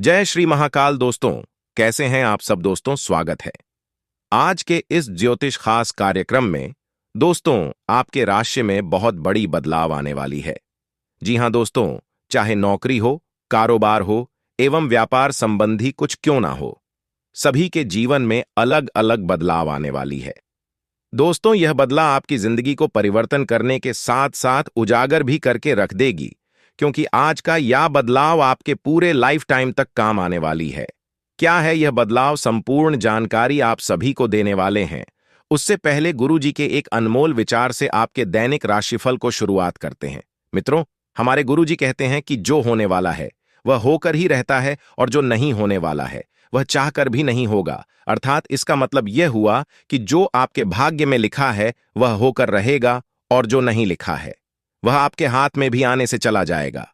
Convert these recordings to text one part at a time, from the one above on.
जय श्री महाकाल दोस्तों। कैसे हैं आप सब दोस्तों? स्वागत है आज के इस ज्योतिष खास कार्यक्रम में। दोस्तों, आपके राशि में बहुत बड़ी बदलाव आने वाली है। जी हां दोस्तों, चाहे नौकरी हो, कारोबार हो एवं व्यापार संबंधी कुछ क्यों ना हो, सभी के जीवन में अलग अलग बदलाव आने वाली है। दोस्तों, यह बदलाव आपकी जिंदगी को परिवर्तन करने के साथ साथ उजागर भी करके रख देगी, क्योंकि आज का यह बदलाव आपके पूरे लाइफ टाइम तक काम आने वाली है। क्या है यह बदलाव? संपूर्ण जानकारी आप सभी को देने वाले हैं। उससे पहले गुरुजी के एक अनमोल विचार से आपके दैनिक राशिफल को शुरुआत करते हैं। मित्रों, हमारे गुरुजी कहते हैं कि जो होने वाला है वह होकर ही रहता है, और जो नहीं होने वाला है वह चाहकर भी नहीं होगा। अर्थात इसका मतलब यह हुआ कि जो आपके भाग्य में लिखा है वह होकर रहेगा, और जो नहीं लिखा है वह आपके हाथ में भी आने से चला जाएगा।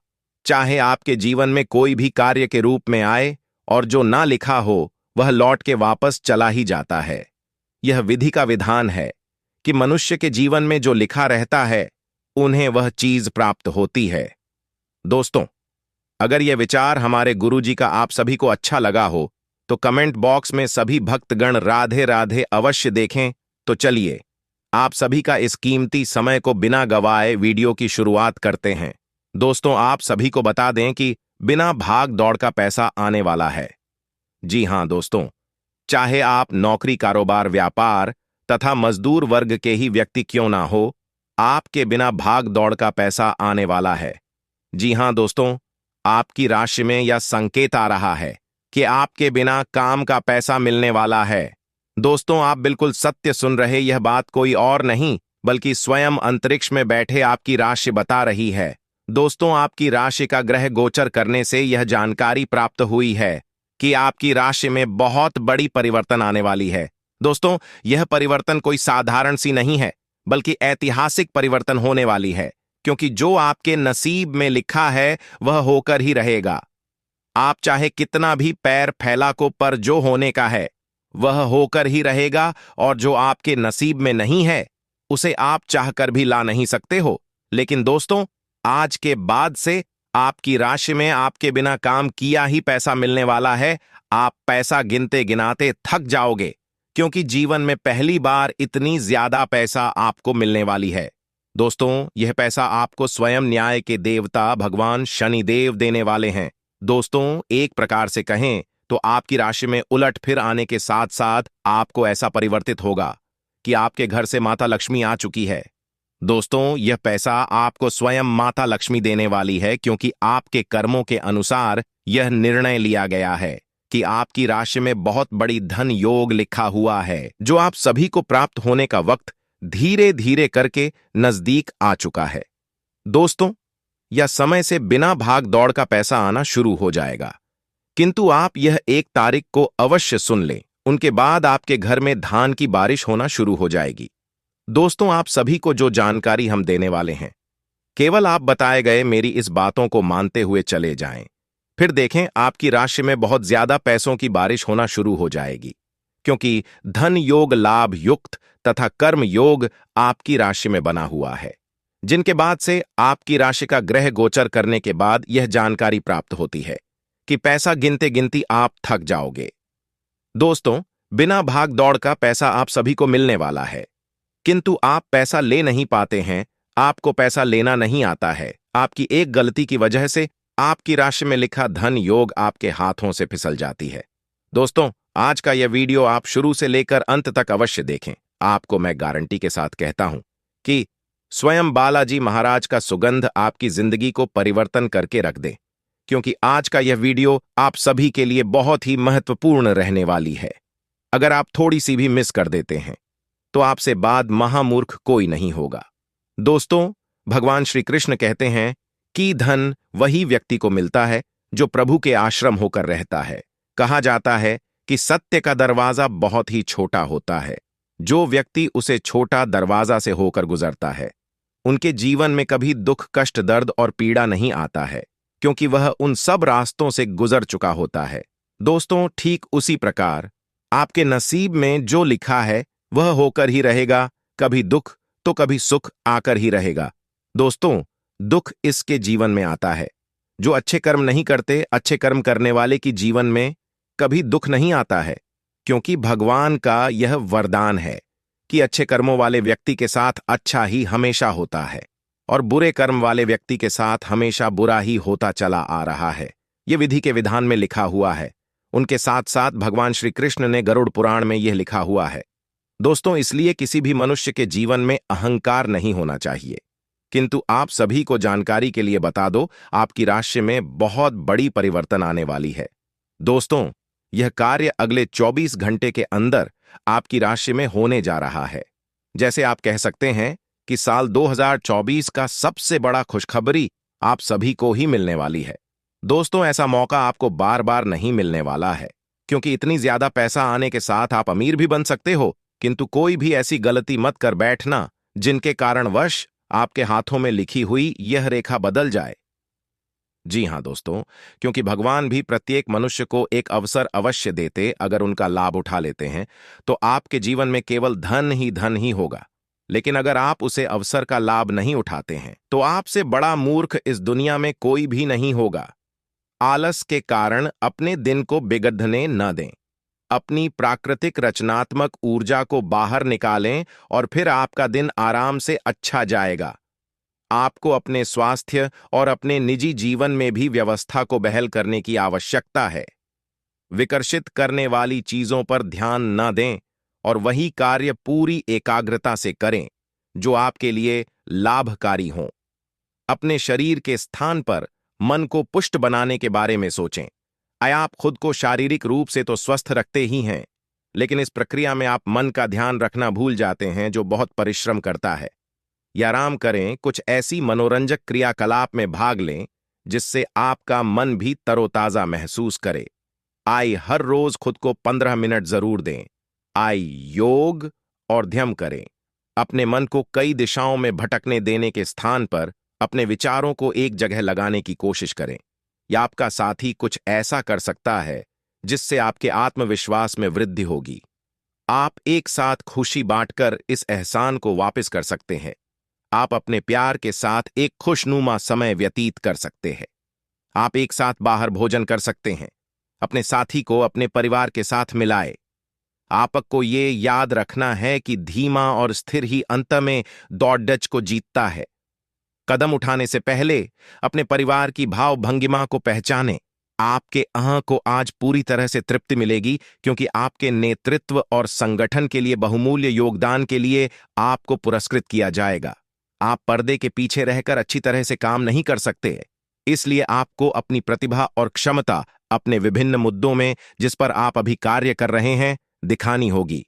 चाहे आपके जीवन में कोई भी कार्य के रूप में आए, और जो ना लिखा हो वह लौट के वापस चला ही जाता है। यह विधि का विधान है कि मनुष्य के जीवन में जो लिखा रहता है उन्हें वह चीज प्राप्त होती है। दोस्तों, अगर यह विचार हमारे गुरुजी का आप सभी को अच्छा लगा हो तो कमेंट बॉक्स में सभी भक्तगण राधे राधे अवश्य देखें। तो चलिए आप सभी का इस कीमती समय को बिना गवाए वीडियो की शुरुआत करते हैं। दोस्तों, आप सभी को बता दें कि बिना भाग दौड़ का पैसा आने वाला है। जी हां दोस्तों, चाहे आप नौकरी, कारोबार, व्यापार तथा मजदूर वर्ग के ही व्यक्ति क्यों ना हो, आपके बिना भाग दौड़ का पैसा आने वाला है। जी हां दोस्तों, आपकी राशि में यह संकेत आ रहा है कि आपके बिना काम का पैसा मिलने वाला है। दोस्तों, आप बिल्कुल सत्य सुन रहे। यह बात कोई और नहीं बल्कि स्वयं अंतरिक्ष में बैठे आपकी राशि बता रही है। दोस्तों, आपकी राशि का ग्रह गोचर करने से यह जानकारी प्राप्त हुई है कि आपकी राशि में बहुत बड़ी परिवर्तन आने वाली है। दोस्तों, यह परिवर्तन कोई साधारण सी नहीं है बल्कि ऐतिहासिक परिवर्तन होने वाली है, क्योंकि जो आपके नसीब में लिखा है वह होकर ही रहेगा। आप चाहे कितना भी पैर फैला को, पर जो होने का है वह होकर ही रहेगा, और जो आपके नसीब में नहीं है उसे आप चाहकर भी ला नहीं सकते हो। लेकिन दोस्तों, आज के बाद से आपकी राशि में आपके बिना काम किया ही पैसा मिलने वाला है। आप पैसा गिनते गिनाते थक जाओगे, क्योंकि जीवन में पहली बार इतनी ज्यादा पैसा आपको मिलने वाली है। दोस्तों, यह पैसा आपको स्वयं न्याय के देवता भगवान शनिदेव देने वाले हैं। दोस्तों, एक प्रकार से कहें तो आपकी राशि में उलट फिर आने के साथ साथ आपको ऐसा परिवर्तित होगा कि आपके घर से माता लक्ष्मी आ चुकी है। दोस्तों, यह पैसा आपको स्वयं माता लक्ष्मी देने वाली है, क्योंकि आपके कर्मों के अनुसार यह निर्णय लिया गया है कि आपकी राशि में बहुत बड़ी धन योग लिखा हुआ है, जो आप सभी को प्राप्त होने का वक्त धीरे धीरे करके नजदीक आ चुका है। दोस्तों, यह समय से बिना भाग दौड़ का पैसा आना शुरू हो जाएगा, किंतु आप यह 1 तारीख को अवश्य सुन लें। उनके बाद आपके घर में धान की बारिश होना शुरू हो जाएगी। दोस्तों, आप सभी को जो जानकारी हम देने वाले हैं, केवल आप बताए गए मेरी इस बातों को मानते हुए चले जाएं। फिर देखें आपकी राशि में बहुत ज्यादा पैसों की बारिश होना शुरू हो जाएगी, क्योंकि धन योग, लाभ युक्त तथा कर्म योग आपकी राशि में बना हुआ है, जिनके बाद से आपकी राशि का ग्रह गोचर करने के बाद यह जानकारी प्राप्त होती है कि पैसा गिनते गिनती आप थक जाओगे। दोस्तों, बिना भाग दौड़ का पैसा आप सभी को मिलने वाला है, किंतु आप पैसा ले नहीं पाते हैं। आपको पैसा लेना नहीं आता है। आपकी एक गलती की वजह से आपकी राशि में लिखा धन योग आपके हाथों से फिसल जाती है। दोस्तों, आज का यह वीडियो आप शुरू से लेकर अंत तक अवश्य देखें। आपको मैं गारंटी के साथ कहता हूं कि स्वयं बालाजी महाराज का सुगंध आपकी जिंदगी को परिवर्तन करके रख दे, क्योंकि आज का यह वीडियो आप सभी के लिए बहुत ही महत्वपूर्ण रहने वाली है। अगर आप थोड़ी सी भी मिस कर देते हैं तो आपसे बाद महामूर्ख कोई नहीं होगा। दोस्तों, भगवान श्री कृष्ण कहते हैं कि धन वही व्यक्ति को मिलता है जो प्रभु के आश्रम होकर रहता है। कहा जाता है कि सत्य का दरवाजा बहुत ही छोटा होता है। जो व्यक्ति उसे छोटा दरवाजा से होकर गुजरता है, उनके जीवन में कभी दुख, कष्ट, दर्द और पीड़ा नहीं आता है, क्योंकि वह उन सब रास्तों से गुजर चुका होता है। दोस्तों, ठीक उसी प्रकार आपके नसीब में जो लिखा है वह होकर ही रहेगा। कभी दुख तो कभी सुख आकर ही रहेगा। दोस्तों, दुख इसके जीवन में आता है जो अच्छे कर्म नहीं करते, अच्छे कर्म करने वाले की जीवन में कभी दुख नहीं आता है, क्योंकि भगवान का यह वरदान है कि अच्छे कर्मों वाले व्यक्ति के साथ अच्छा ही हमेशा होता है और बुरे कर्म वाले व्यक्ति के साथ हमेशा बुरा ही होता चला आ रहा है। यह विधि के विधान में लिखा हुआ है। उनके साथ साथ भगवान श्री कृष्ण ने गरुड़ पुराण में यह लिखा हुआ है। दोस्तों, इसलिए किसी भी मनुष्य के जीवन में अहंकार नहीं होना चाहिए। किंतु आप सभी को जानकारी के लिए बता दो, आपकी राशि में बहुत बड़ी परिवर्तन आने वाली है। दोस्तों, यह कार्य अगले 24 घंटे के अंदर आपकी राशि में होने जा रहा है। जैसे आप कह सकते हैं कि साल 2024 का सबसे बड़ा खुशखबरी आप सभी को ही मिलने वाली है। दोस्तों, ऐसा मौका आपको बार बार नहीं मिलने वाला है, क्योंकि इतनी ज्यादा पैसा आने के साथ आप अमीर भी बन सकते हो। किंतु कोई भी ऐसी गलती मत कर बैठना जिनके कारणवश आपके हाथों में लिखी हुई यह रेखा बदल जाए। जी हां दोस्तों, क्योंकि भगवान भी प्रत्येक मनुष्य को एक अवसर अवश्य देते, अगर उनका लाभ उठा लेते हैं तो आपके जीवन में केवल धन ही होगा। लेकिन अगर आप उसे अवसर का लाभ नहीं उठाते हैं तो आपसे बड़ा मूर्ख इस दुनिया में कोई भी नहीं होगा। आलस के कारण अपने दिन को बिगड़ने न दें। अपनी प्राकृतिक रचनात्मक ऊर्जा को बाहर निकालें और फिर आपका दिन आराम से अच्छा जाएगा। आपको अपने स्वास्थ्य और अपने निजी जीवन में भी व्यवस्था को बहाल करने की आवश्यकता है। विकर्षित करने वाली चीजों पर ध्यान न दें और वही कार्य पूरी एकाग्रता से करें जो आपके लिए लाभकारी हों। अपने शरीर के स्थान पर मन को पुष्ट बनाने के बारे में सोचें। आप खुद को शारीरिक रूप से तो स्वस्थ रखते ही हैं, लेकिन इस प्रक्रिया में आप मन का ध्यान रखना भूल जाते हैं, जो बहुत परिश्रम करता है। या आराम करें, कुछ ऐसी मनोरंजक क्रियाकलाप में भाग लें जिससे आपका मन भी तरोताजा महसूस करे। हर रोज खुद को 15 मिनट जरूर दें। योग और ध्यान करें। अपने मन को कई दिशाओं में भटकने देने के स्थान पर अपने विचारों को एक जगह लगाने की कोशिश करें। या आपका साथी कुछ ऐसा कर सकता है जिससे आपके आत्मविश्वास में वृद्धि होगी। आप एक साथ खुशी बांटकर इस एहसान को वापस कर सकते हैं। आप अपने प्यार के साथ एक खुशनुमा समय व्यतीत कर सकते हैं। आप एक साथ बाहर भोजन कर सकते हैं। अपने साथी को अपने परिवार के साथ मिलाए। आपको ये याद रखना है कि धीमा और स्थिर ही अंत में दौड़ को जीतता है। कदम उठाने से पहले अपने परिवार की भाव भंगिमा को पहचानें। आपके को आज पूरी तरह से तृप्ति मिलेगी, क्योंकि आपके नेतृत्व और संगठन के लिए बहुमूल्य योगदान के लिए आपको पुरस्कृत किया जाएगा। आप पर्दे के पीछे रहकर अच्छी तरह से काम नहीं कर सकते, इसलिए आपको अपनी प्रतिभा और क्षमता अपने विभिन्न मुद्दों में जिस पर आप अभी कार्य कर रहे हैं दिखानी होगी।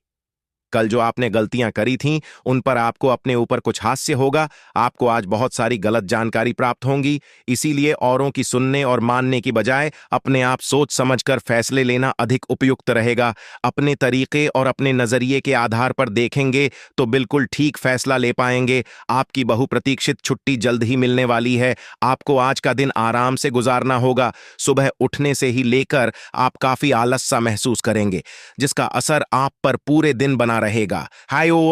कल जो आपने गलतियां करी थीं उन पर आपको अपने ऊपर कुछ हास्य होगा। आपको आज बहुत सारी गलत जानकारी प्राप्त होंगी, इसीलिए औरों की सुनने और मानने की बजाय अपने आप सोच समझकर फैसले लेना अधिक उपयुक्त रहेगा। अपने तरीके और अपने नजरिए के आधार पर देखेंगे तो बिल्कुल ठीक फैसला ले पाएंगे। आपकी बहुप्रतीक्षित छुट्टी जल्द ही मिलने वाली है। आपको आज का दिन आराम से गुजारना होगा। सुबह उठने से ही लेकर आप काफी आलस सा महसूस करेंगे, जिसका असर आप पर पूरे दिन बना रहेगा।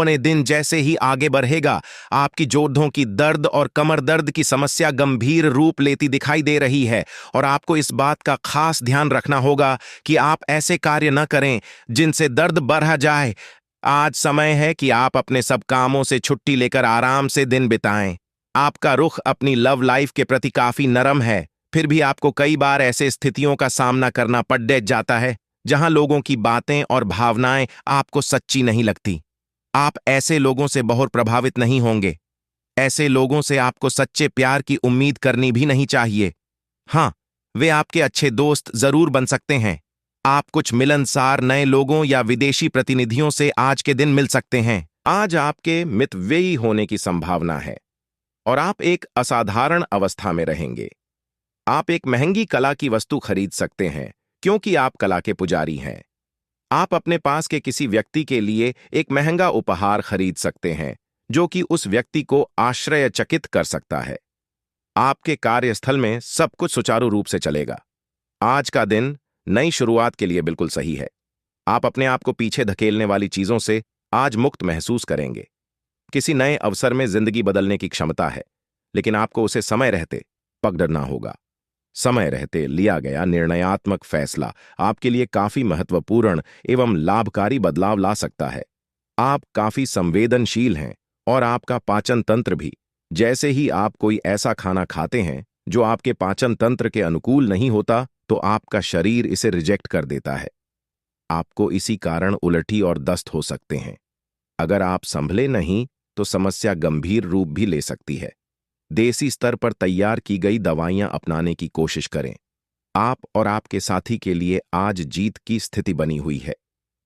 ने दिन जैसे ही आगे बढ़ेगा, आपकी जोड़ों की दर्द और कमर दर्द की समस्या गंभीर रूप लेती दिखाई दे रही है और आपको इस बात का खास ध्यान रखना होगा कि आप ऐसे कार्य न करें जिनसे दर्द बढ़ जाए। आज समय है कि आप अपने सब कामों से छुट्टी लेकर आराम से दिन बिताएं। आपका रुख अपनी लव लाइफ के प्रति काफी नरम है, फिर भी आपको कई बार ऐसे स्थितियों का सामना करना पड़ जाता है जहां लोगों की बातें और भावनाएं आपको सच्ची नहीं लगती। आप ऐसे लोगों से बहुत प्रभावित नहीं होंगे। ऐसे लोगों से आपको सच्चे प्यार की उम्मीद करनी भी नहीं चाहिए। हाँ, वे आपके अच्छे दोस्त जरूर बन सकते हैं। आप कुछ मिलनसार नए लोगों या विदेशी प्रतिनिधियों से आज के दिन मिल सकते हैं। आज आपके मितव्ययी होने की संभावना है और आप एक असाधारण अवस्था में रहेंगे। आप एक महंगी कला की वस्तु खरीद सकते हैं, क्योंकि आप कला के पुजारी हैं। आप अपने पास के किसी व्यक्ति के लिए एक महंगा उपहार खरीद सकते हैं, जो कि उस व्यक्ति को आश्चर्यचकित कर सकता है। आपके कार्यस्थल में सब कुछ सुचारू रूप से चलेगा। आज का दिन नई शुरुआत के लिए बिल्कुल सही है। आप अपने आप को पीछे धकेलने वाली चीजों से आज मुक्त महसूस करेंगे। किसी नए अवसर में जिंदगी बदलने की क्षमता है, लेकिन आपको उसे समय रहते पकड़ना होगा। समय रहते लिया गया निर्णयात्मक फैसला आपके लिए काफी महत्वपूर्ण एवं लाभकारी बदलाव ला सकता है। आप काफी संवेदनशील हैं और आपका पाचन तंत्र भी। जैसे ही आप कोई ऐसा खाना खाते हैं जो आपके पाचन तंत्र के अनुकूल नहीं होता, तो आपका शरीर इसे रिजेक्ट कर देता है। आपको इसी कारण उल्टी और दस्त हो सकते हैं। अगर आप संभले नहीं तो समस्या गंभीर रूप भी ले सकती है। देसी स्तर पर तैयार की गई दवाइयां अपनाने की कोशिश करें। आप और आपके साथी के लिए आज जीत की स्थिति बनी हुई है।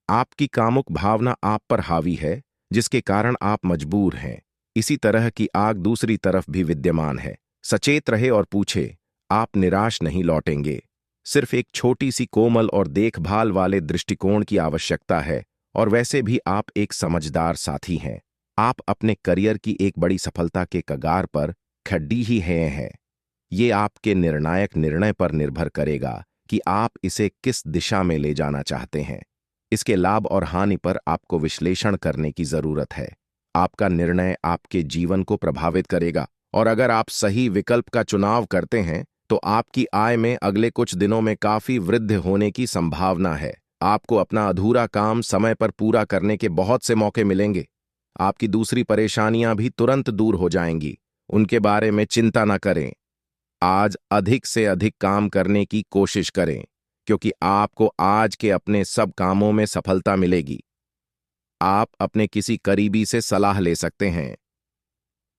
आपकी कामुक भावना आप पर हावी है, जिसके कारण आप मजबूर हैं। इसी तरह की आग दूसरी तरफ भी विद्यमान है। सचेत रहे और पूछे, आप निराश नहीं लौटेंगे। सिर्फ एक छोटी सी कोमल और देखभाल वाले दृष्टिकोण की आवश्यकता है, और वैसे भी आप एक समझदार साथी हैं। आप अपने करियर की एक बड़ी सफलता के कगार पर खड़ी ही हैं। ये आपके निर्णायक निर्णय पर निर्भर करेगा कि आप इसे किस दिशा में ले जाना चाहते हैं। इसके लाभ और हानि पर आपको विश्लेषण करने की जरूरत है। आपका निर्णय आपके जीवन को प्रभावित करेगा, और अगर आप सही विकल्प का चुनाव करते हैं तो आपकी आय में अगले कुछ दिनों में काफी वृद्धि होने की संभावना है। आपको अपना अधूरा काम समय पर पूरा करने के बहुत से मौके मिलेंगे। आपकी दूसरी परेशानियां भी तुरंत दूर हो जाएंगी। उनके बारे में चिंता न करें। आज अधिक से अधिक काम करने की कोशिश करें, क्योंकि आपको आज के अपने सब कामों में सफलता मिलेगी। आप अपने किसी करीबी से सलाह ले सकते हैं।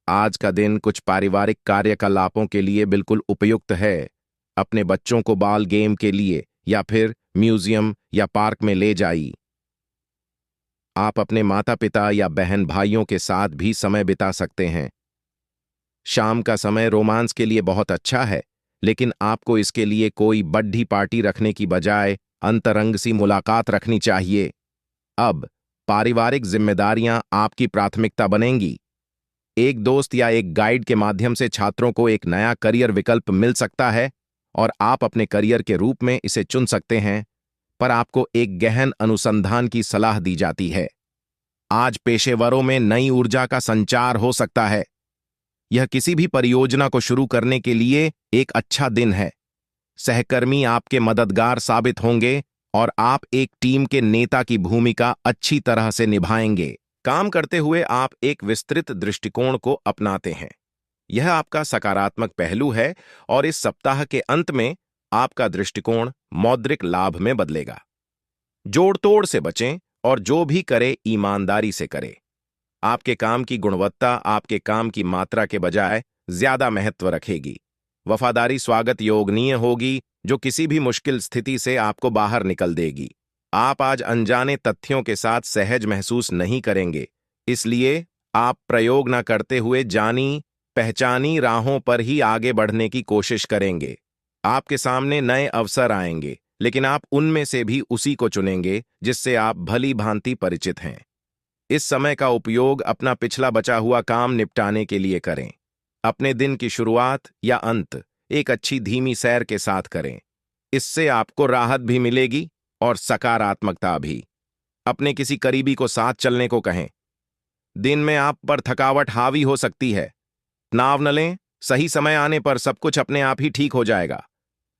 आज का दिन कुछ पारिवारिक कार्यकलापों के लिए बिल्कुल उपयुक्त है। अपने बच्चों को बॉल गेम के लिए या फिर म्यूजियम या पार्क में ले जाइए। आप अपने माता पिता या बहन भाइयों के साथ भी समय बिता सकते हैं। शाम का समय रोमांस के लिए बहुत अच्छा है, लेकिन आपको इसके लिए कोई बड्ढी पार्टी रखने की बजाय अंतरंग सी मुलाकात रखनी चाहिए। अब पारिवारिक जिम्मेदारियां आपकी प्राथमिकता बनेंगी। एक दोस्त या एक गाइड के माध्यम से छात्रों को एक नया करियर विकल्प मिल सकता है, और आप अपने करियर के रूप में इसे चुन सकते हैं, पर आपको एक गहन अनुसंधान की सलाह दी जाती है। आज पेशेवरों में नई ऊर्जा का संचार हो सकता है। यह किसी भी परियोजना को शुरू करने के लिए एक अच्छा दिन है। सहकर्मी आपके मददगार साबित होंगे और आप एक टीम के नेता की भूमिका अच्छी तरह से निभाएंगे। काम करते हुए आप एक विस्तृत दृष्टिकोण को अपनाते हैं। यह आपका सकारात्मक पहलू है, और इस सप्ताह के अंत में आपका दृष्टिकोण मौद्रिक लाभ में बदलेगा। जोड़ तोड़ से बचें और जो भी करे ईमानदारी से करे। आपके काम की गुणवत्ता आपके काम की मात्रा के बजाय ज्यादा महत्व रखेगी। वफादारी स्वागत योग्य होगी, जो किसी भी मुश्किल स्थिति से आपको बाहर निकल देगी। आप आज अनजाने तथ्यों के साथ सहज महसूस नहीं करेंगे, इसलिए आप प्रयोग न करते हुए जानी पहचानी राहों पर ही आगे बढ़ने की कोशिश करेंगे। आपके सामने नए अवसर आएंगे, लेकिन आप उनमें से भी उसी को चुनेंगे जिससे आप भली भांति परिचित हैं। इस समय का उपयोग अपना पिछला बचा हुआ काम निपटाने के लिए करें। अपने दिन की शुरुआत या अंत एक अच्छी धीमी सैर के साथ करें। इससे आपको राहत भी मिलेगी और सकारात्मकता भी। अपने किसी करीबी को साथ चलने को कहें। दिन में आप पर थकावट हावी हो सकती है। तनाव न लें, सही समय आने पर सब कुछ अपने आप ही ठीक हो जाएगा।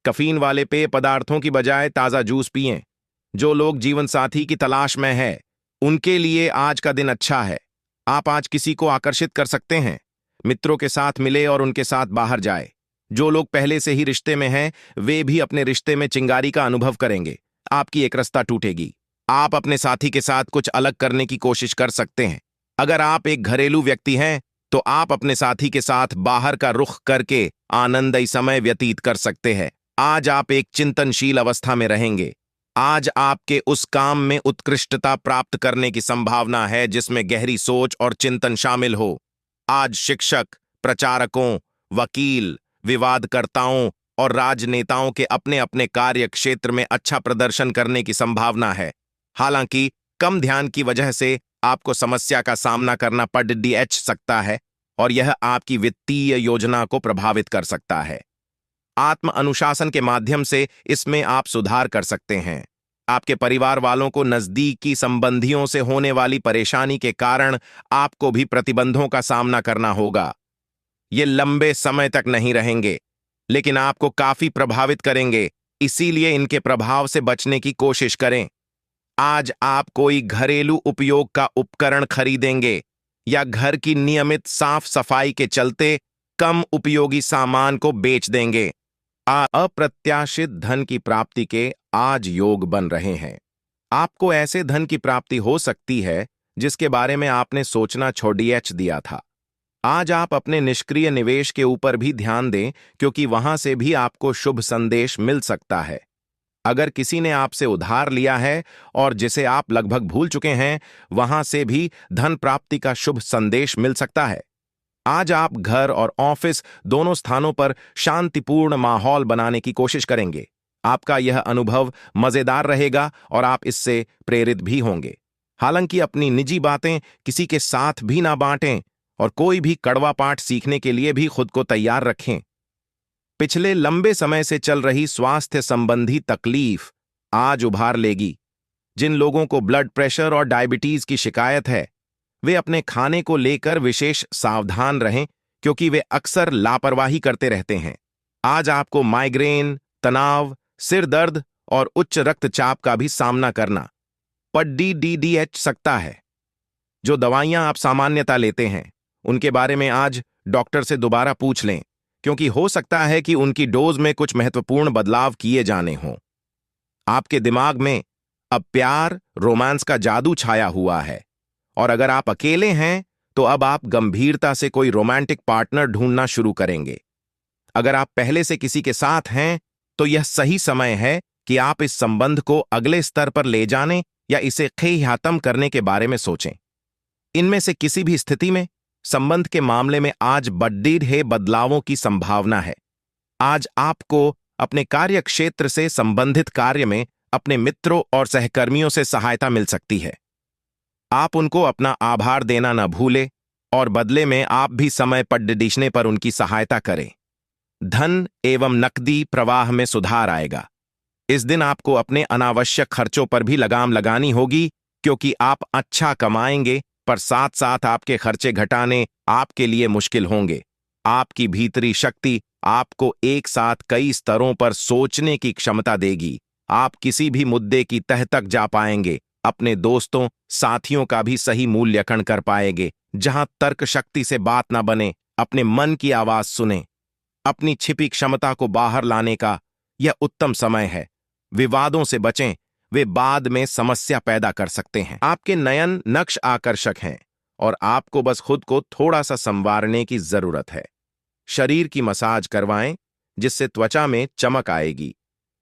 कैफीन वाले पेय पदार्थों की बजाय ताज़ा जूस पिएं। जो लोग जीवन साथी की तलाश में है, उनके लिए आज का दिन अच्छा है। आप आज किसी को आकर्षित कर सकते हैं। मित्रों के साथ मिले और उनके साथ बाहर जाए। जो लोग पहले से ही रिश्ते में हैं, वे भी अपने रिश्ते में चिंगारी का अनुभव करेंगे। आपकी एक रास्ता टूटेगी। आप अपने साथी के साथ कुछ अलग करने की कोशिश कर सकते हैं। अगर आप एक घरेलू व्यक्ति हैं, तो आप अपने साथी के साथ बाहर का रुख करके आनंदमय समय व्यतीत कर सकते हैं। आज आप एक चिंतनशील अवस्था में रहेंगे। आज आपके उस काम में उत्कृष्टता प्राप्त करने की संभावना है जिसमें गहरी सोच और चिंतन शामिल हो। आज शिक्षक, प्रचारकों, वकील, विवादकर्ताओं और राजनेताओं के अपने अपने कार्य क्षेत्र में अच्छा प्रदर्शन करने की संभावना है। हालांकि कम ध्यान की वजह से आपको समस्या का सामना करना पड़ सकता है, और यह आपकी वित्तीय योजना को प्रभावित कर सकता है। आत्म अनुशासन के माध्यम से इसमें आप सुधार कर सकते हैं। आपके परिवार वालों को नजदीकी संबंधियों से होने वाली परेशानी के कारण आपको भी प्रतिबंधों का सामना करना होगा। ये लंबे समय तक नहीं रहेंगे। लेकिन आपको काफी प्रभावित करेंगे, इसीलिए इनके प्रभाव से बचने की कोशिश करें। आज आप कोई घरेलू उपयोग का उपकरण खरीदेंगे या घर की नियमित साफ सफाई के चलते कम उपयोगी सामान को बेच देंगे। अप्रत्याशित धन की प्राप्ति के आज योग बन रहे हैं। आपको ऐसे धन की प्राप्ति हो सकती है जिसके बारे में आपने सोचना छोड़ दिया था। आज आप अपने निष्क्रिय निवेश के ऊपर भी ध्यान दें, क्योंकि वहां से भी आपको शुभ संदेश मिल सकता है। अगर किसी ने आपसे उधार लिया है और जिसे आप लगभग भूल चुके हैं, वहां से भी धन प्राप्ति का शुभ संदेश मिल सकता है। आज आप घर और ऑफिस दोनों स्थानों पर शांतिपूर्ण माहौल बनाने की कोशिश करेंगे। आपका यह अनुभव मजेदार रहेगा और आप इससे प्रेरित भी होंगे। हालांकि अपनी निजी बातें किसी के साथ भी ना बांटें और कोई भी कड़वा पाठ सीखने के लिए भी खुद को तैयार रखें। पिछले लंबे समय से चल रही स्वास्थ्य संबंधी तकलीफ आज उभार लेगी। जिन लोगों को ब्लड प्रेशर और डायबिटीज की शिकायत है, वे अपने खाने को लेकर विशेष सावधान रहें, क्योंकि वे अक्सर लापरवाही करते रहते हैं। आज आपको माइग्रेन, तनाव, सिर दर्द और उच्च रक्तचाप का भी सामना करना पड़ सकता है। जो दवाइयां आप सामान्यतः लेते हैं, उनके बारे में आज डॉक्टर से दोबारा पूछ लें, क्योंकि हो सकता है कि उनकी डोज में कुछ महत्वपूर्ण बदलाव किए जाने हों। आपके दिमाग में अब प्यार, रोमांस का जादू छाया हुआ है, और अगर आप अकेले हैं तो अब आप गंभीरता से कोई रोमांटिक पार्टनर ढूंढना शुरू करेंगे। अगर आप पहले से किसी के साथ हैं तो यह सही समय है कि आप इस संबंध को अगले स्तर पर ले जाने या इसे खत्म करने के बारे में सोचें। इनमें से किसी भी स्थिति में संबंध के मामले में आज बड़े बदलावों की संभावना है। आज आपको अपने कार्य क्षेत्र से संबंधित कार्य में अपने मित्रों और सहकर्मियों से सहायता मिल सकती है। आप उनको अपना आभार देना न भूलें और बदले में आप भी समय पड़ने पर उनकी सहायता करें। धन एवं नकदी प्रवाह में सुधार आएगा। इस दिन आपको अपने अनावश्यक खर्चों पर भी लगाम लगानी होगी, क्योंकि आप अच्छा कमाएंगे पर साथ साथ आपके खर्चे घटाने आपके लिए मुश्किल होंगे। आपकी भीतरी शक्ति आपको एक साथ कई स्तरों पर सोचने की क्षमता देगी। आप किसी भी मुद्दे की तह तक जा पाएंगे, अपने दोस्तों साथियों का भी सही मूल्यांकन कर पाएंगे। जहां तर्क शक्ति से बात ना बने, अपने मन की आवाज सुने। अपनी छिपी क्षमता को बाहर लाने का यह उत्तम समय है। विवादों से बचें, वे बाद में समस्या पैदा कर सकते हैं। आपके नयन नक्श आकर्षक हैं और आपको बस खुद को थोड़ा सा संवारने की जरूरत है। शरीर की मसाज करवाएं, जिससे त्वचा में चमक आएगी।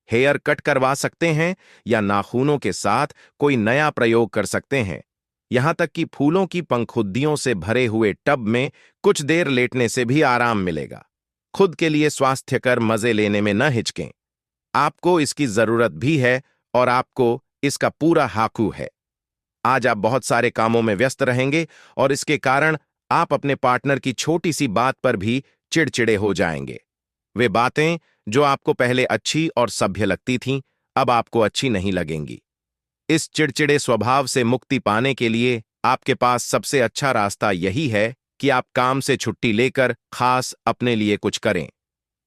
हेयर कट करवा सकते हैं या नाखूनों के साथ कोई नया प्रयोग कर सकते हैं। यहां तक कि फूलों की पंखुद्दियों से भरे हुए टब में कुछ देर लेटने से भी आराम मिलेगा। खुद के लिए स्वास्थ्यकर मजे लेने में न हिचकें। आपको इसकी जरूरत भी है और आपको इसका पूरा हाकू है। आज आप बहुत सारे कामों में व्यस्त रहेंगे और इसके कारण आप अपने पार्टनर की छोटी सी बात पर भी चिड़चिड़े हो जाएंगे। वे बातें जो आपको पहले अच्छी और सभ्य लगती थीं, अब आपको अच्छी नहीं लगेंगी। इस चिड़चिड़े स्वभाव से मुक्ति पाने के लिए आपके पास सबसे अच्छा रास्ता यही है कि आप काम से छुट्टी लेकर खास अपने लिए कुछ करें,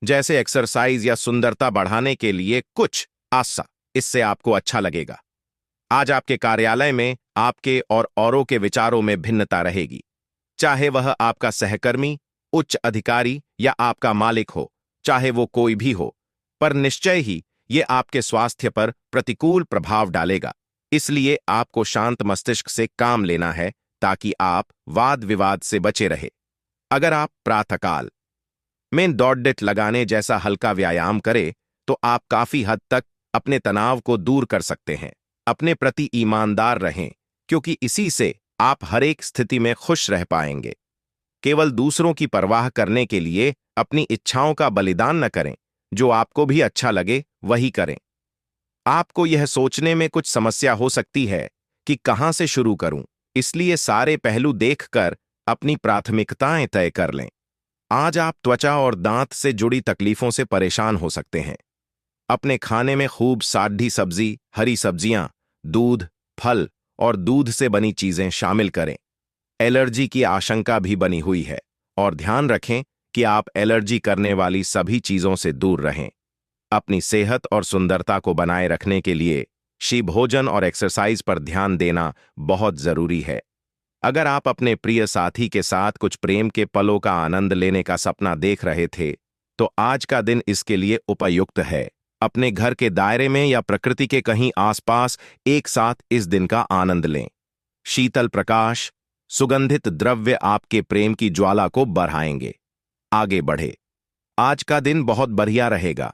जैसे एक्सरसाइज या सुंदरता बढ़ाने के लिए कुछ आसा। इससे आपको अच्छा लगेगा। आज आपके कार्यालय में आपके और औरों के विचारों में भिन्नता रहेगी, चाहे वह आपका सहकर्मी, उच्च अधिकारी या आपका मालिक हो, चाहे वो कोई भी हो, पर निश्चय ही ये आपके स्वास्थ्य पर प्रतिकूल प्रभाव डालेगा। इसलिए आपको शांत मस्तिष्क से काम लेना है ताकि आप वाद विवाद से बचे रहे। अगर आप प्रातःकाल में दौड़ लगाने जैसा हल्का व्यायाम करें तो आप काफी हद तक अपने तनाव को दूर कर सकते हैं। अपने प्रति ईमानदार रहें, क्योंकि इसी से आप हर एक स्थिति में खुश रह पाएंगे। केवल दूसरों की परवाह करने के लिए अपनी इच्छाओं का बलिदान न करें। जो आपको भी अच्छा लगे वही करें। आपको यह सोचने में कुछ समस्या हो सकती है कि कहां से शुरू करूं, इसलिए सारे पहलू देखकर अपनी प्राथमिकताएं तय कर लें। आज आप त्वचा और दांत से जुड़ी तकलीफों से परेशान हो सकते हैं। अपने खाने में खूब सादी सब्जी, हरी सब्जियां, दूध, फल और दूध से बनी चीजें शामिल करें। एलर्जी की आशंका भी बनी हुई है और ध्यान रखें कि आप एलर्जी करने वाली सभी चीजों से दूर रहें। अपनी सेहत और सुंदरता को बनाए रखने के लिए शी भोजन और एक्सरसाइज पर ध्यान देना बहुत जरूरी है। अगर आप अपने प्रिय साथी के साथ कुछ प्रेम के पलों का आनंद लेने का सपना देख रहे थे, तो आज का दिन इसके लिए उपयुक्त है। अपने घर के दायरे में या प्रकृति के कहीं आसपास एक साथ इस दिन का आनंद लें। शीतल प्रकाश, सुगंधित द्रव्य आपके प्रेम की ज्वाला को बढ़ाएंगे। आगे बढ़े। आज का दिन बहुत बढ़िया रहेगा।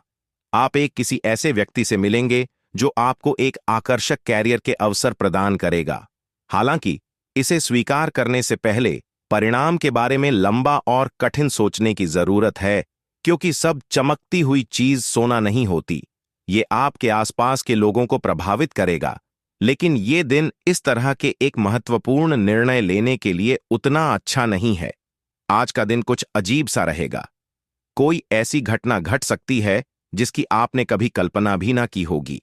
आप एक किसी ऐसे व्यक्ति से मिलेंगे जो आपको एक आकर्षक कैरियर के अवसर प्रदान करेगा। हालांकि इसे स्वीकार करने से पहले परिणाम के बारे में लंबा और कठिन सोचने की जरूरत है, क्योंकि सब चमकती हुई चीज सोना नहीं होती। ये आपके आसपास के लोगों को प्रभावित करेगा, लेकिन ये दिन इस तरह के एक महत्वपूर्ण निर्णय लेने के लिए उतना अच्छा नहीं है। आज का दिन कुछ अजीब सा रहेगा। कोई ऐसी घटना घट सकती है जिसकी आपने कभी कल्पना भी ना की होगी।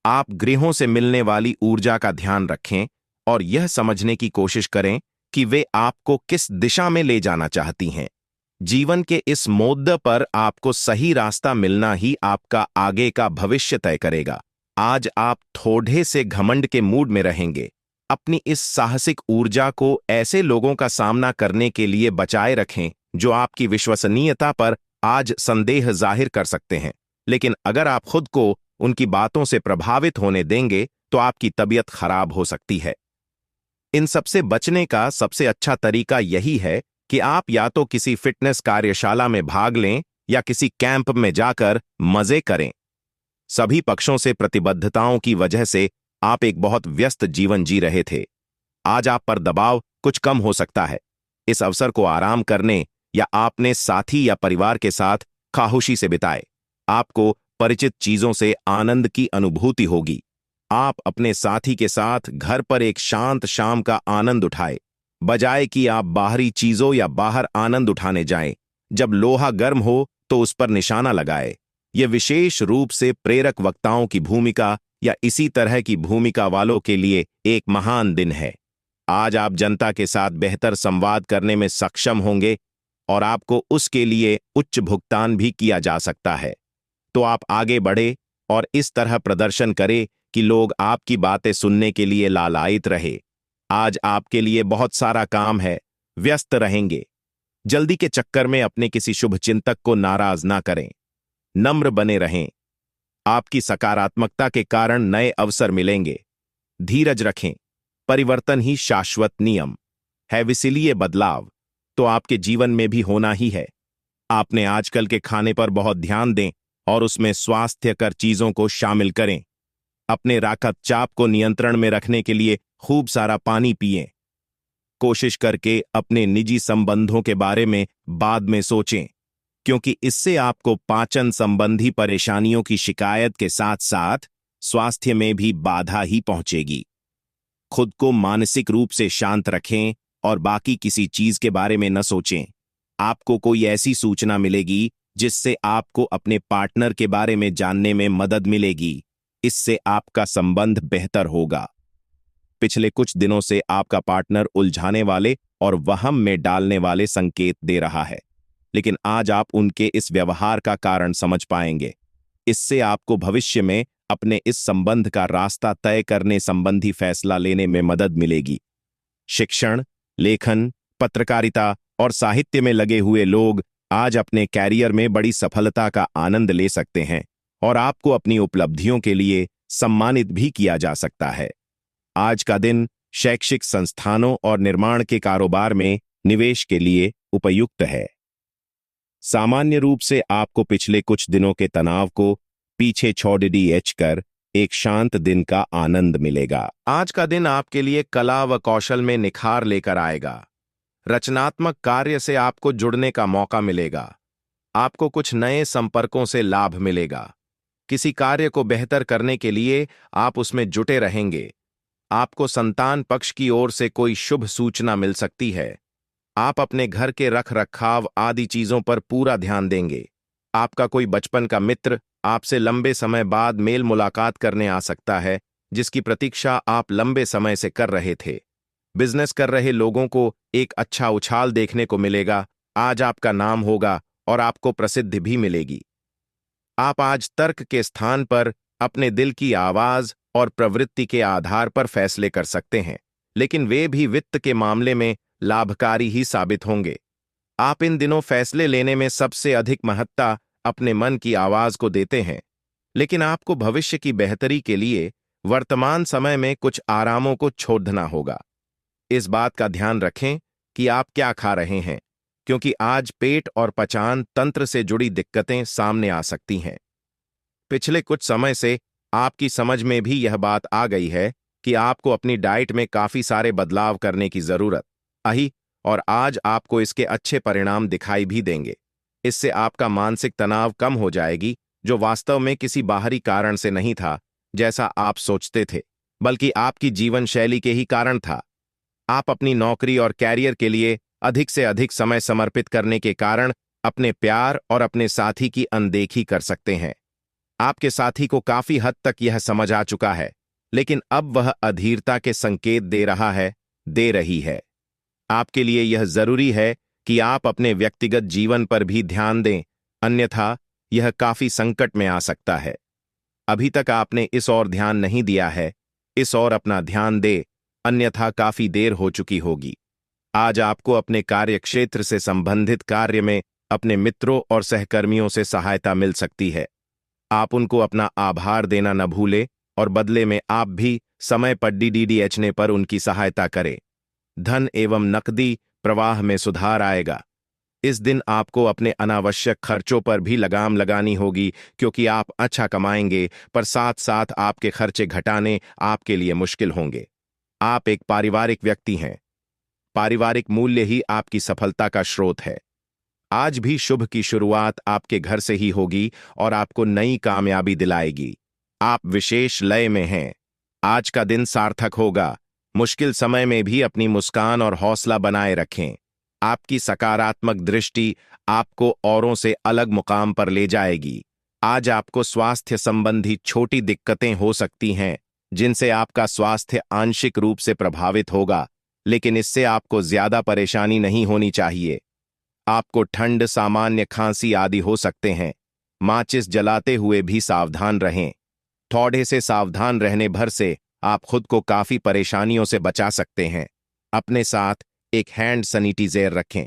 आप ग्रहों से मिलने वाली ऊर्जा का ध्यान रखें और यह समझने की कोशिश करें कि वे आपको किस दिशा में ले जाना चाहती हैं। जीवन के इस मोड़ पर आपको सही रास्ता मिलना ही आपका आगे का भविष्य तय करेगा। आज आप थोड़े से घमंड के मूड में रहेंगे। अपनी इस साहसिक ऊर्जा को ऐसे लोगों का सामना करने के लिए बचाए रखें जो आपकी विश्वसनीयता पर आज संदेह जाहिर कर सकते हैं, लेकिन अगर आप खुद को उनकी बातों से प्रभावित होने देंगे तो आपकी तबीयत खराब हो सकती है। इन सबसे बचने का सबसे अच्छा तरीका यही है कि आप या तो किसी फिटनेस कार्यशाला में भाग लें या किसी कैंप में जाकर मजे करें। सभी पक्षों से प्रतिबद्धताओं की वजह से आप एक बहुत व्यस्त जीवन जी रहे थे। आज आप पर दबाव कुछ कम हो सकता है। इस अवसर को आराम करने या आपने साथी या परिवार के साथ खामोशी से बिताए। आपको परिचित चीजों से आनंद की अनुभूति होगी। आप अपने साथी के साथ घर पर एक शांत शाम का आनंद उठाए, बजाय कि आप बाहरी चीजों या बाहर आनंद उठाने जाएं। जब लोहा गर्म हो तो उस पर निशाना लगाए। यह विशेष रूप से प्रेरक वक्ताओं की भूमिका या इसी तरह की भूमिका वालों के लिए एक महान दिन है। आज आप जनता के साथ बेहतर संवाद करने में सक्षम होंगे और आपको उसके लिए उच्च भुगतान भी किया जा सकता है। तो आप आगे बढ़े और इस तरह प्रदर्शन करें कि लोग आपकी बातें सुनने के लिए लालायित रहे। आज आपके लिए बहुत सारा काम है, व्यस्त रहेंगे। जल्दी के चक्कर में अपने किसी शुभचिंतक को नाराज ना करें। नम्र बने रहें। आपकी सकारात्मकता के कारण नए अवसर मिलेंगे। धीरज रखें। परिवर्तन ही शाश्वत नियम है, इसीलिए बदलाव तो आपके जीवन में भी होना ही है। आपने आजकल के खाने पर बहुत ध्यान दें और उसमें स्वास्थ्यकर चीजों को शामिल करें। अपने रक्तचाप को नियंत्रण में रखने के लिए खूब सारा पानी पिएं। कोशिश करके अपने निजी संबंधों के बारे में बाद में सोचें, क्योंकि इससे आपको पाचन संबंधी परेशानियों की शिकायत के साथ साथ स्वास्थ्य में भी बाधा ही पहुंचेगी। खुद को मानसिक रूप से शांत रखें और बाकी किसी चीज के बारे में न सोचें। आपको कोई ऐसी सूचना मिलेगी जिससे आपको अपने पार्टनर के बारे में जानने में मदद मिलेगी। इससे आपका संबंध बेहतर होगा। पिछले कुछ दिनों से आपका पार्टनर उलझाने वाले और वहम में डालने वाले संकेत दे रहा है, लेकिन आज आप उनके इस व्यवहार का कारण समझ पाएंगे। इससे आपको भविष्य में अपने इस संबंध का रास्ता तय करने संबंधी फैसला लेने में मदद मिलेगी। शिक्षण, लेखन, पत्रकारिता और साहित्य में लगे हुए लोग आज अपने कैरियर में बड़ी सफलता का आनंद ले सकते हैं और आपको अपनी उपलब्धियों के लिए सम्मानित भी किया जा सकता है। आज का दिन शैक्षिक संस्थानों और निर्माण के कारोबार में निवेश के लिए उपयुक्त है। सामान्य रूप से आपको पिछले कुछ दिनों के तनाव को पीछे छोड़ कर एक शांत दिन का आनंद मिलेगा। आज का दिन आपके लिए कला व कौशल में निखार लेकर आएगा। रचनात्मक कार्य से आपको जुड़ने का मौका मिलेगा। आपको कुछ नए संपर्कों से लाभ मिलेगा। किसी कार्य को बेहतर करने के लिए आप उसमें जुटे रहेंगे। आपको संतान पक्ष की ओर से कोई शुभ सूचना मिल सकती है। आप अपने घर के रख रखाव आदि चीजों पर पूरा ध्यान देंगे। आपका कोई बचपन का मित्र आपसे लंबे समय बाद मेल मुलाकात करने आ सकता है, जिसकी प्रतीक्षा आप लंबे समय से कर रहे थे। बिजनेस कर रहे लोगों को एक अच्छा उछाल देखने को मिलेगा। आज आपका नाम होगा और आपको प्रसिद्धि भी मिलेगी। आप आज तर्क के स्थान पर अपने दिल की आवाज और प्रवृत्ति के आधार पर फैसले कर सकते हैं, लेकिन वे भी वित्त के मामले में लाभकारी ही साबित होंगे। आप इन दिनों फैसले लेने में सबसे अधिक महत्ता अपने मन की आवाज को देते हैं, लेकिन आपको भविष्य की बेहतरी के लिए वर्तमान समय में कुछ आरामों को छोड़ना होगा। इस बात का ध्यान रखें कि आप क्या खा रहे हैं, क्योंकि आज पेट और पचान तंत्र से जुड़ी दिक्कतें सामने आ सकती हैं। पिछले कुछ समय से आपकी समझ में भी यह बात आ गई है कि आपको अपनी डाइट में काफी सारे बदलाव करने की जरूरत आई, और आज आपको इसके अच्छे परिणाम दिखाई भी देंगे। इससे आपका मानसिक तनाव कम हो जाएगी, जो वास्तव में किसी बाहरी कारण से नहीं था जैसा आप सोचते थे, बल्कि आपकी जीवन शैली के ही कारण था। आप अपनी नौकरी और कैरियर के लिए अधिक से अधिक समय समर्पित करने के कारण अपने प्यार और अपने साथी की अनदेखी कर सकते हैं। आपके साथी को काफी हद तक यह समझ आ चुका है, लेकिन अब वह अधीरता के संकेत दे रही है। आपके लिए यह जरूरी है कि आप अपने व्यक्तिगत जीवन पर भी ध्यान दें, अन्यथा यह काफी संकट में आ सकता है। अभी तक आपने इस ओर ध्यान नहीं दिया है, इस ओर अपना ध्यान दे, अन्यथा काफी देर हो चुकी होगी। आज आपको अपने कार्य क्षेत्र से संबंधित कार्य में अपने मित्रों और सहकर्मियों से सहायता मिल सकती है। आप उनको अपना आभार देना न भूलें और बदले में आप भी समय पर डीडीएचने पर उनकी सहायता करें। धन एवं नकदी प्रवाह में सुधार आएगा। इस दिन आपको अपने अनावश्यक खर्चों पर भी लगाम लगानी होगी, क्योंकि आप अच्छा कमाएंगे पर साथ साथ आपके खर्चे घटाने आपके लिए मुश्किल होंगे। आप एक पारिवारिक व्यक्ति हैं। पारिवारिक मूल्य ही आपकी सफलता का स्रोत है। आज भी शुभ की शुरुआत आपके घर से ही होगी और आपको नई कामयाबी दिलाएगी। आप विशेष लय में हैं। आज का दिन सार्थक होगा। मुश्किल समय में भी अपनी मुस्कान और हौसला बनाए रखें। आपकी सकारात्मक दृष्टि आपको औरों से अलग मुकाम पर ले जाएगी। आज आपको स्वास्थ्य संबंधी छोटी दिक्कतें हो सकती हैं, जिनसे आपका स्वास्थ्य आंशिक रूप से प्रभावित होगा, लेकिन इससे आपको ज्यादा परेशानी नहीं होनी चाहिए। आपको ठंड, सामान्य खांसी आदि हो सकते हैं। माचिस जलाते हुए भी सावधान रहें। थोड़े से सावधान रहने भर से आप खुद को काफी परेशानियों से बचा सकते हैं। अपने साथ एक हैंड सैनिटाइजर रखें।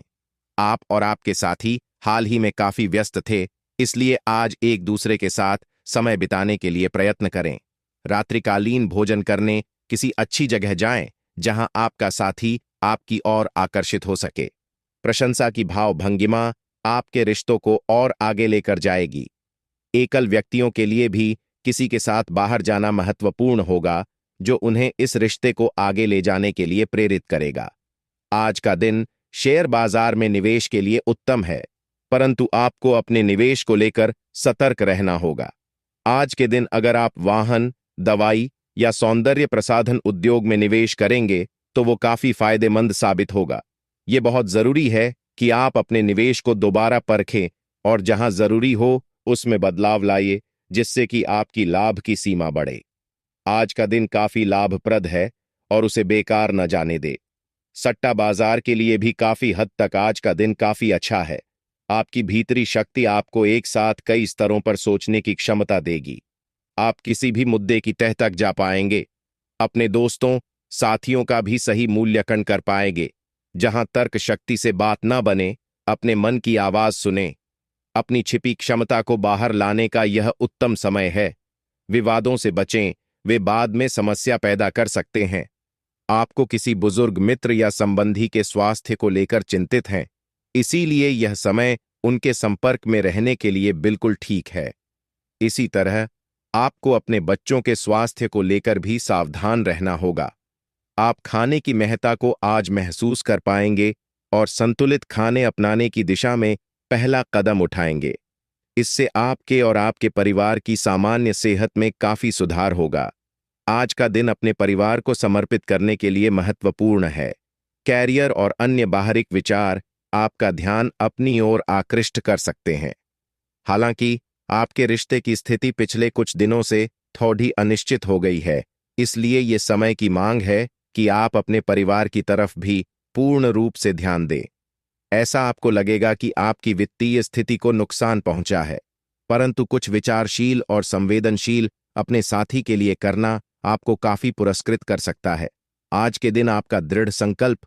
आप और आपके साथी हाल ही में काफी व्यस्त थे, इसलिए आज एक दूसरे के साथ समय बिताने के लिए प्रयत्न करें। रात्रिकालीन भोजन करने किसी अच्छी जगह जाएं, जहां आपका साथी आपकी ओर आकर्षित हो सके। प्रशंसा की भाव भंगिमा आपके रिश्तों को और आगे लेकर जाएगी। एकल व्यक्तियों के लिए भी किसी के साथ बाहर जाना महत्वपूर्ण होगा, जो उन्हें इस रिश्ते को आगे ले जाने के लिए प्रेरित करेगा। आज का दिन शेयर बाजार में निवेश के लिए उत्तम है, परंतु आपको अपने निवेश को लेकर सतर्क रहना होगा। आज के दिन अगर आप वाहन, दवाई या सौंदर्य प्रसाधन उद्योग में निवेश करेंगे तो वो काफी फायदेमंद साबित होगा। ये बहुत जरूरी है कि आप अपने निवेश को दोबारा परखें और जहां जरूरी हो उसमें बदलाव लाइए, जिससे कि आपकी लाभ की सीमा बढ़े। आज का दिन काफी लाभप्रद है और उसे बेकार न जाने दे। सट्टा बाजार के लिए भी काफी हद तक आज का दिन काफी अच्छा है। आपकी भीतरी शक्ति आपको एक साथ कई स्तरों पर सोचने की क्षमता देगी। आप किसी भी मुद्दे की तह तक जा पाएंगे। अपने दोस्तों, साथियों का भी सही मूल्यांकन कर पाएंगे। जहां तर्क शक्ति से बात न बने, अपने मन की आवाज सुने। अपनी छिपी क्षमता को बाहर लाने का यह उत्तम समय है। विवादों से बचें, वे बाद में समस्या पैदा कर सकते हैं। आपको किसी बुजुर्ग मित्र या संबंधी के स्वास्थ्य को लेकर चिंतित हैं, इसीलिए यह समय उनके संपर्क में रहने के लिए बिल्कुल ठीक है। इसी तरह आपको अपने बच्चों के स्वास्थ्य को लेकर भी सावधान रहना होगा। आप खाने की महत्ता को आज महसूस कर पाएंगे और संतुलित खाने अपनाने की दिशा में पहला कदम उठाएंगे। इससे आपके और आपके परिवार की सामान्य सेहत में काफी सुधार होगा। आज का दिन अपने परिवार को समर्पित करने के लिए महत्वपूर्ण है। कैरियर और अन्य बाहरिक विचार आपका ध्यान अपनी ओर आकृष्ट कर सकते हैं। हालांकि आपके रिश्ते की स्थिति पिछले कुछ दिनों से थोड़ी अनिश्चित हो गई है, इसलिए ये समय की मांग है कि आप अपने परिवार की तरफ भी पूर्ण रूप से ध्यान दें। ऐसा आपको लगेगा कि आपकी वित्तीय स्थिति को नुकसान पहुंचा है, परंतु कुछ विचारशील और संवेदनशील अपने साथी के लिए करना आपको काफी पुरस्कृत कर सकता है। आज के दिन आपका दृढ़ संकल्प